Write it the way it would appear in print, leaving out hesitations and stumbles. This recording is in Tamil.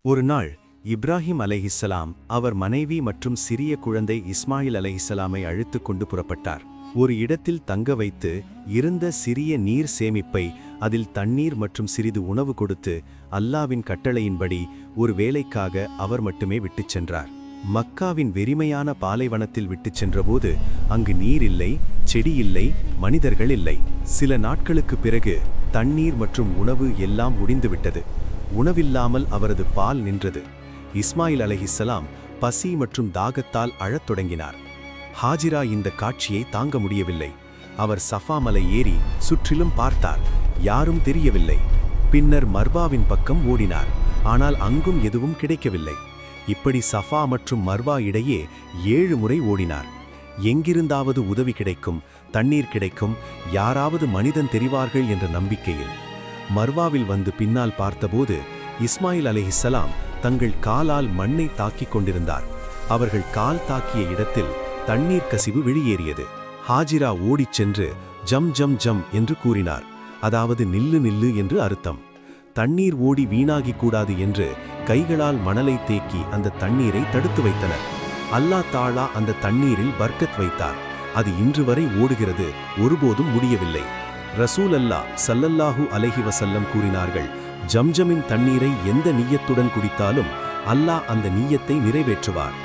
ஒரு நாள் இப்ராஹிம் அலைஹிஸ்ஸலாம் அவர் மனைவி மற்றும் சிறிய குழந்தை இஸ்மாயில் அலைஹிஸ்ஸலாமை அழைத்துக் கொண்டு புறப்பட்டார். ஒரு இடத்தில் தங்க வைத்து இருந்த சிறிய நீர் சேமிப்பை, அதில் தண்ணீர் மற்றும் சிறிது உணவு கொடுத்து அல்லாவின் கட்டளையின்படி ஒரு வேலைக்காக அவர் மட்டுமே விட்டுச் சென்றார். மக்காவின் வெறிமையான பாலைவனத்தில் விட்டுச் சென்றபோது அங்கு நீர் இல்லை, செடி இல்லை, மனிதர்கள் இல்லை. சில நாட்களுக்கு பிறகு தண்ணீர் மற்றும் உணவு எல்லாம் முடிந்துவிட்டது. உணவில்லாமல் அவரது பால் நின்றது. இஸ்மாயில் அலைஹிஸ்ஸலாம் பசி மற்றும் தாகத்தால் அழத் தொடங்கினார். ஹாஜிரா இந்த காட்சியை தாங்க முடியவில்லை. அவர் சஃபா மலை ஏறி சுற்றிலும் பார்த்தார். யாரும் தெரியவில்லை. பின்னர் மர்வாவின் பக்கம் ஓடினார். ஆனால் அங்கும் எதுவும் கிடைக்கவில்லை. இப்படி சஃபா மற்றும் மர்வா இடையே 7 முறை ஓடினார். எங்கிருந்தாவது உதவி கிடைக்கும், தண்ணீர் கிடைக்கும், யாராவது மனிதன் தெரிவார்கள் என்ற நம்பிக்கையில். மர்வாவில் வந்து பின்னால் பார்த்தபோது இஸ்மாயில் அலைஹிஸ்ஸலாம் தங்கள் காலால் மண்ணை தாக்கிக் கொண்டிருந்தார். அவர்கள் கால் தாக்கிய இடத்தில் தண்ணீர் கசிவு வெளியேறியது. ஹாஜிரா ஓடிச் சென்று ஜம் ஜம் ஜம் என்று கூறினார். அதாவது நில்லு நில்லு என்று அர்த்தம். தண்ணீர் ஓடி வீணாகி கூடாது என்று கைகளால் மணலை தேக்கி அந்த தண்ணீரை தடுத்து வைத்தனர். அல்லாஹ் தாலா அந்த தண்ணீரில் பர்க்கத் வைத்தார். அது இன்று வரை ஓடுகிறது, ஒருபோதும் முடியவில்லை. ரசூல் அல்லாஹ் ஸல்லல்லாஹு அலைஹி வஸல்லம் கூறினார்கள், ஜம்ஜமின் தண்ணீரை எந்த நிய்யத்துடன் குடித்தாலும் அல்லாஹ் அந்த நிய்யத்தை நிறைவேற்றுவார்.